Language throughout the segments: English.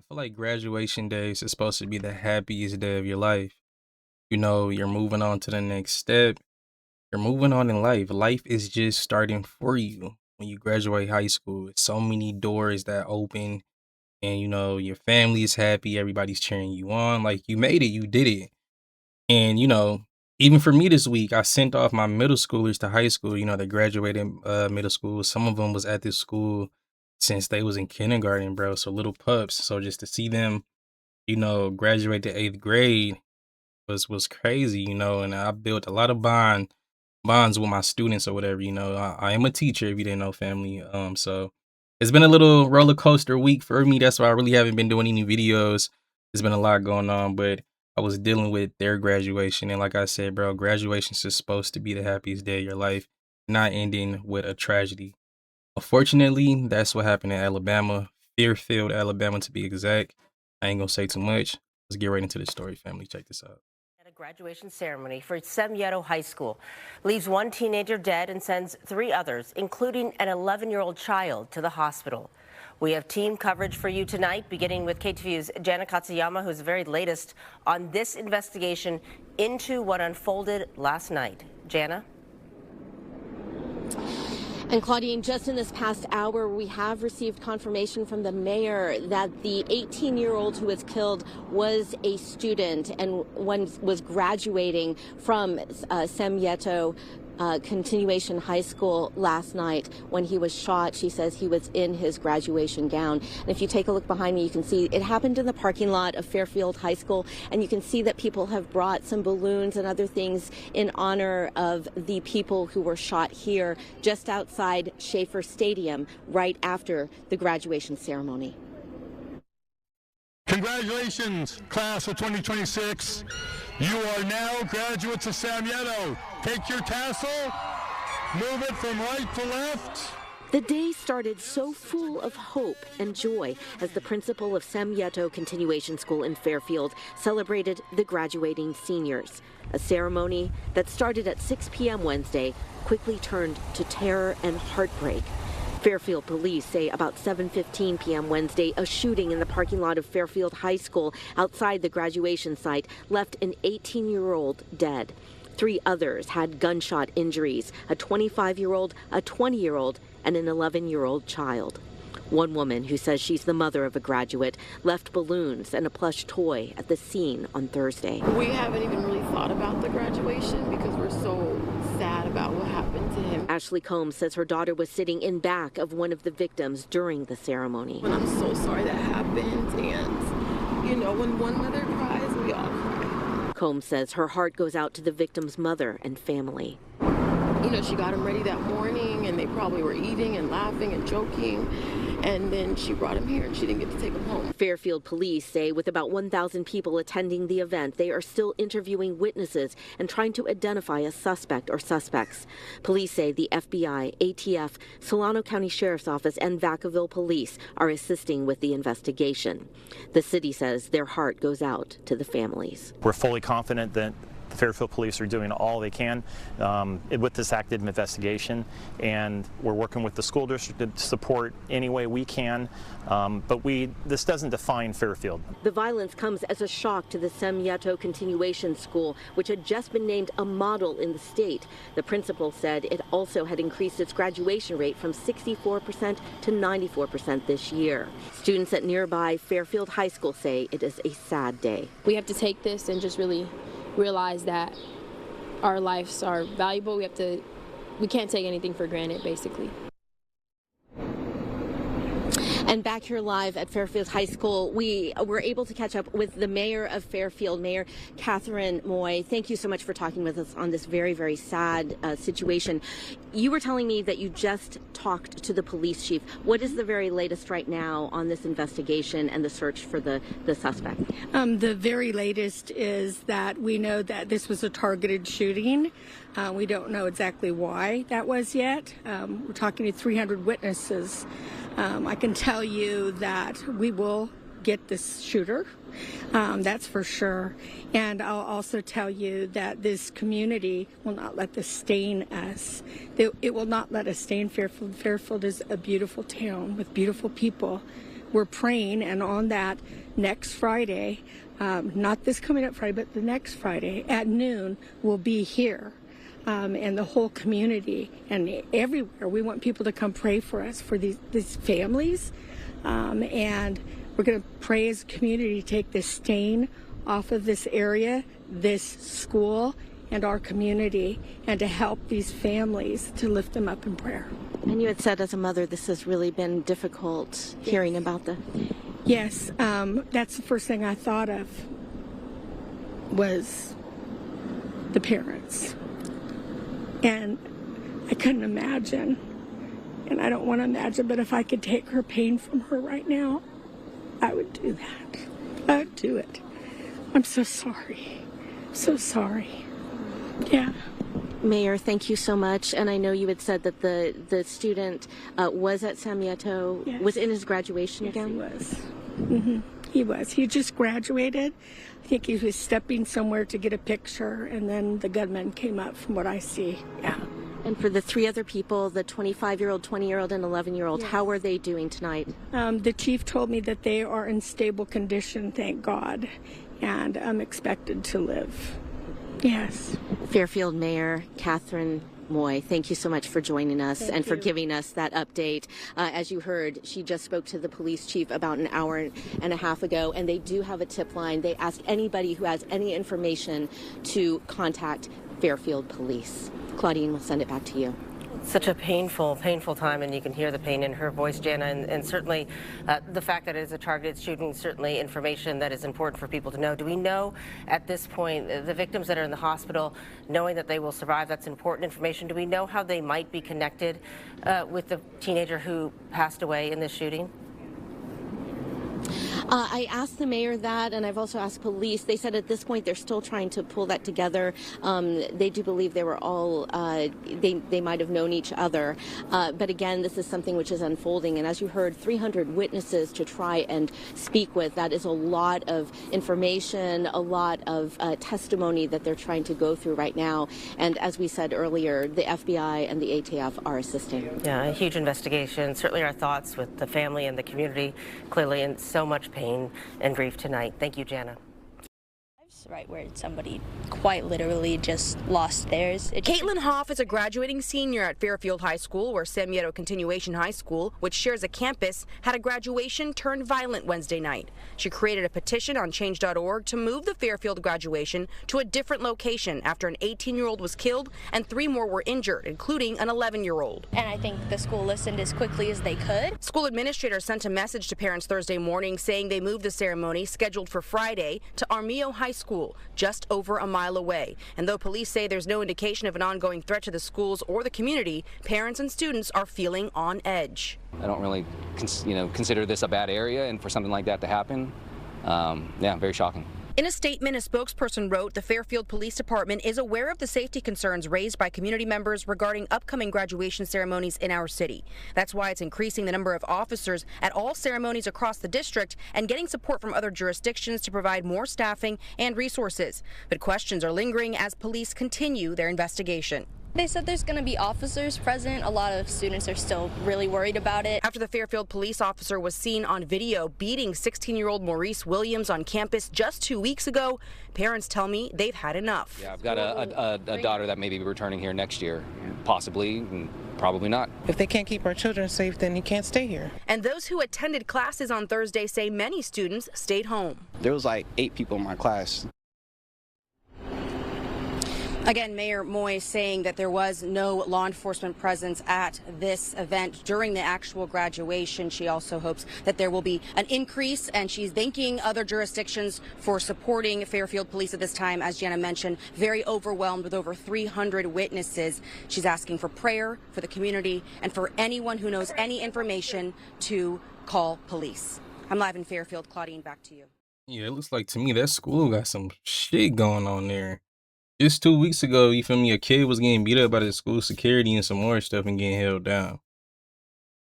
feel like graduation days is supposed to be the happiest day of your life. You know, you're moving on to the next step. You're moving on in life. Life is just starting for you when you graduate high school. It's so many doors that open, and your family is happy. Everybody's cheering you on. Like, you made it, you did it. And even for me this week, I sent off my middle schoolers to high school. They graduated middle school. Some of them was at this school since they was in kindergarten, bro. So little pups. So just to see them, graduate to eighth grade was crazy, and I built a lot of bonds with my students or whatever. I am a teacher if you didn't know, family. So it's been a little roller coaster week for me. That's why I really haven't been doing any videos. There's been a lot going on, but I was dealing with their graduation. And like I said, bro, graduation is supposed to be the happiest day of your life, not ending with a tragedy. Unfortunately, that's what happened in Alabama, Fairfield, Alabama to be exact. I ain't gonna say too much. Let's get right into the story, family. Check this out. At a graduation ceremony for Semyeto High School leaves one teenager dead and sends three others, including an 11-year-old child, to the hospital. We have team coverage for you tonight, beginning with KTVU's Jana Katsuyama, who's the very latest on this investigation into what unfolded last night. Jana? And Claudine, just in this past hour, we have received confirmation from the mayor that the 18-year-old who was killed was a student and was graduating from Semyeto Continuation High School last night when he was shot. She says he was in his graduation gown. And if you take a look behind me, you can see it happened in the parking lot of Fairfield High School. And you can see that people have brought some balloons and other things in honor of the people who were shot here just outside Schaefer Stadium right after the graduation ceremony. Congratulations, class of 2026. You are now graduates of Semyeto. Take your tassel, move it from right to left. The day started so full of hope and joy as the principal of Semyeto Continuation School in Fairfield celebrated the graduating seniors. A ceremony that started at 6 p.m. Wednesday quickly turned to terror and heartbreak. Fairfield police say about 7:15 p.m. Wednesday, a shooting in the parking lot of Fairfield High School outside the graduation site left an 18-year-old dead. Three others had gunshot injuries, a 25-year-old, a 20-year-old, and an 11-year-old child. One woman, who says she's the mother of a graduate, left balloons and a plush toy at the scene on Thursday. We haven't even really thought about the graduation because we're so sad about what happened to him. Ashley Combs says her daughter was sitting in back of one of the victims during the ceremony. And I'm so sorry that happened. And, when one mother cries, we all cry. Combs says her heart goes out to the victim's mother and family. She got him ready that morning, and they probably were eating and laughing and joking. And then she brought him here, and she didn't get to take him home. Fairfield police say with about 1,000 people attending the event, they are still interviewing witnesses and trying to identify a suspect or suspects. Police say the FBI, ATF, Solano County Sheriff's Office, and Vacaville Police are assisting with the investigation. The city says their heart goes out to the families. We're fully confident that the Fairfield Police are doing all they can with this active investigation, and we're working with the school district to support any way we can, but this doesn't define Fairfield. The violence comes as a shock to the Semyeto Continuation School, which had just been named a model in the state. The principal said it also had increased its graduation rate from 64% to 94% this year. Students at nearby Fairfield High School say it is a sad day. We have to take this and just really realize that our lives are valuable. We can't take anything for granted, basically. And back here live at Fairfield High School, we were able to catch up with the mayor of Fairfield, Mayor Catherine Moy. Thank you so much for talking with us on this very, very sad situation. You were telling me that you just talked to the police chief. What is the very latest right now on this investigation and the search for the suspect? The very latest is that we know that this was a targeted shooting. We don't know exactly why that was yet. We're talking to 300 witnesses. I can tell you that we will get this shooter. That's for sure. And I'll also tell you that this community will not let this stain us. It will not let us stain Fairfield. Fairfield is a beautiful town with beautiful people. we're praying, and on that next Friday, not this coming up Friday, but the next Friday at noon, we'll be here. And the whole community and everywhere. We want people to come pray for us, for these families. And we're going to pray as a community to take this stain off of this area, this school, and our community, and to help these families, to lift them up in prayer. And you had said as a mother this has really been difficult hearing about the... Yes, that's the first thing I thought of was the parents. And I couldn't imagine, and I don't want to imagine, but if I could take her pain from her right now, I would do that. I would do it. I'm so sorry. So sorry. Yeah. Mayor, thank you so much. And I know you had said that the student was at Sam Yetto, Yes. was in his graduation Yes, gown? he was. He was. He just graduated. I think he was stepping somewhere to get a picture, and then the gunman came up, from what I see. Yeah. And for the three other people, the 25-year-old, 20-year-old, and 11-year-old, Yes. how are they doing tonight? The chief told me that they are in stable condition, thank God, and I'm expected to live. Yes. Fairfield Mayor Catherine Moy, thank you so much for joining us Thank and for you. giving us that update. As you heard, she just spoke to the police chief about an hour and a half ago, and they do have a tip line. They ask anybody who has any information to contact Fairfield Police. Claudine, we'll send it back to you. Such a painful time, and you can hear the pain in her voice, Jana, and certainly the fact that it is a targeted shooting, certainly information that is important for people to know. Do we know at this point, the victims that are in the hospital, knowing that they will survive, that's important information. Do we know how they might be connected with the teenager who passed away in this shooting? I asked the mayor that, and I've also asked police. They said at this point they're still trying to pull that together. They do believe they were all, they might have known each other. But again, this is something which is unfolding. And as you heard, 300 witnesses to try and speak with. That is a lot of information, a lot of testimony that they're trying to go through right now. And as we said earlier, the FBI and the ATF are assisting. Yeah, a huge investigation. Certainly our thoughts with the family and the community, clearly in so much pain and grief tonight. Thank you, Jana. Right where somebody quite literally just lost theirs. Caitlin Hoff is a graduating senior at Fairfield High School, where Sam Yetto Continuation High School, which shares a campus, had a graduation turned violent Wednesday night. She created a petition on change.org to move the Fairfield graduation to a different location after an 18-year-old was killed and 3 more were injured, including an 11-year-old. And I think the school listened as quickly as they could. School administrators sent a message to parents Thursday morning saying they moved the ceremony, scheduled for Friday, to Armijo High School, just over a mile away. And though police say there's no indication of an ongoing threat to the schools or the community, parents and students are feeling on edge. I don't really consider this a bad area, and for something like that to happen, yeah, very shocking. In a statement, a spokesperson wrote the Fairfield Police Department is aware of the safety concerns raised by community members regarding upcoming graduation ceremonies in our city. That's why it's increasing the number of officers at all ceremonies across the district and getting support from other jurisdictions to provide more staffing and resources. But questions are lingering as police continue their investigation. They said there's going to be officers present. A lot of students are still really worried about it. After the Fairfield police officer was seen on video beating 16-year-old Maurice Williams on campus just 2 weeks ago, parents tell me they've had enough. Yeah, I've got a daughter that may be returning here next year, possibly, and probably not. If they can't keep our children safe, then he can't stay here. And those who attended classes on Thursday say many students stayed home. There was like 8 people in my class. Again, Mayor Moy saying that there was no law enforcement presence at this event during the actual graduation. She also hopes that there will be an increase, and she's thanking other jurisdictions for supporting Fairfield Police at this time. As Jana mentioned, very overwhelmed with over 300 witnesses. She's asking for prayer for the community and for anyone who knows any information to call police. I'm live in Fairfield. Claudine, back to you. Yeah, it looks like to me that school got some shit going on there. Just 2 weeks ago, you feel me, a kid was getting beat up by the school security and some more stuff and getting held down.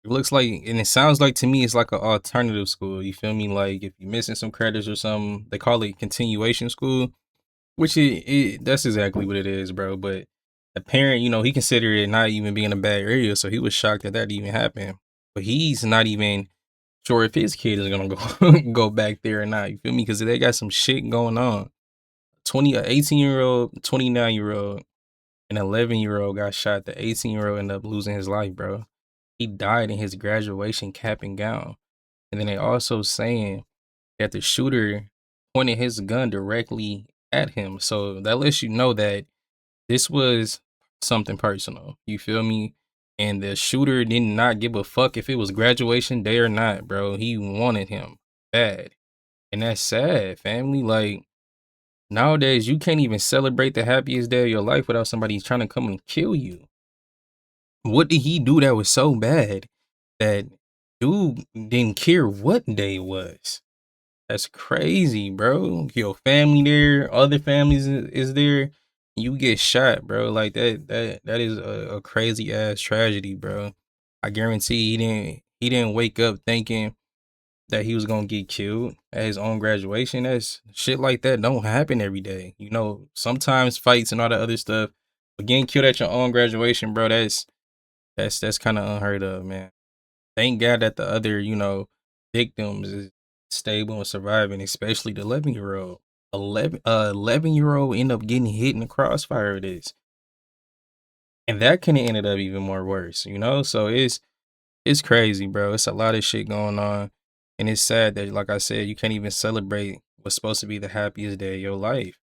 It looks like, and it sounds like to me, it's like an alternative school. You feel me? Like if you're missing some credits or something, they call it continuation school, which that's exactly what it is, bro. But the parent, he considered it not even being a bad area, so he was shocked that even happened. But he's not even sure if his kid is gonna go go back there or not. You feel me? Because they got some shit going on. 18-year-old, 29-year-old, an 11-year-old got shot. The 18-year-old ended up losing his life, bro. He died in his graduation cap and gown. And then they also saying that the shooter pointed his gun directly at him. So that lets you know that this was something personal. You feel me? And the shooter did not give a fuck if it was graduation day or not, bro. He wanted him bad. And that's sad, family. Like, nowadays, you can't even celebrate the happiest day of your life without somebody trying to come and kill you. What did he do that was so bad that dude didn't care what day it was? That's crazy, bro. Your family there, other families is there. You get shot, bro. Like that is a crazy ass tragedy, bro. I guarantee he didn't wake up thinking that he was gonna get killed at his own graduation. That's shit like that don't happen every day. You know, sometimes fights and all that other stuff, but getting killed at your own graduation, bro, that's kind of unheard of, man. Thank God that the other, victims is stable and surviving, especially the 11-year-old. 11-year-old end up getting hit in the crossfire of this. And that could have ended up even more worse, So it's crazy, bro. It's a lot of shit going on. And it's sad that, like I said, you can't even celebrate what's supposed to be the happiest day of your life.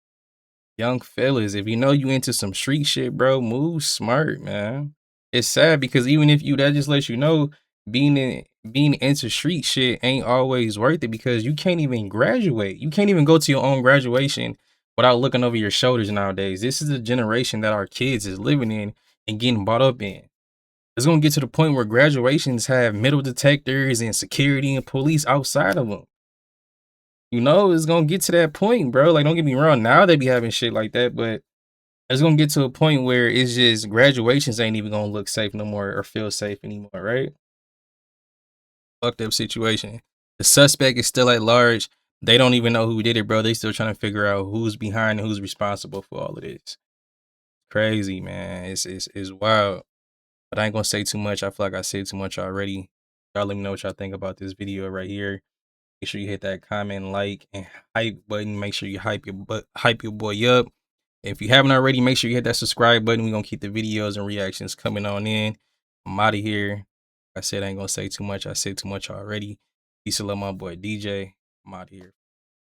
Young fellas, if you know you into some street shit, bro, move smart, man. It's sad because even if that just lets you know being into street shit ain't always worth it because you can't even graduate. You can't even go to your own graduation without looking over your shoulders nowadays. This is the generation that our kids is living in and getting brought up in. It's gonna get to the point where graduations have metal detectors and security and police outside of them. It's gonna get to that point, bro. Like, don't get me wrong. Now they be having shit like that, but it's gonna get to a point where it's just graduations ain't even gonna look safe no more or feel safe anymore, right? Fucked up situation. The suspect is still at large. They don't even know who did it, bro. They still trying to figure out who's behind and who's responsible for all of this. Crazy, man. It's wild. But I ain't gonna say too much. I feel like I said too much already. Y'all let me know what y'all think about this video right here. Make sure you hit that comment, like, and hype button. Make sure you hype your boy up. If you haven't already, make sure you hit that subscribe button. We're gonna keep the videos and reactions coming on in. I'm out of here. Like I said, I ain't gonna say too much. I said too much already. Peace and love, my boy DJ. I'm out of here.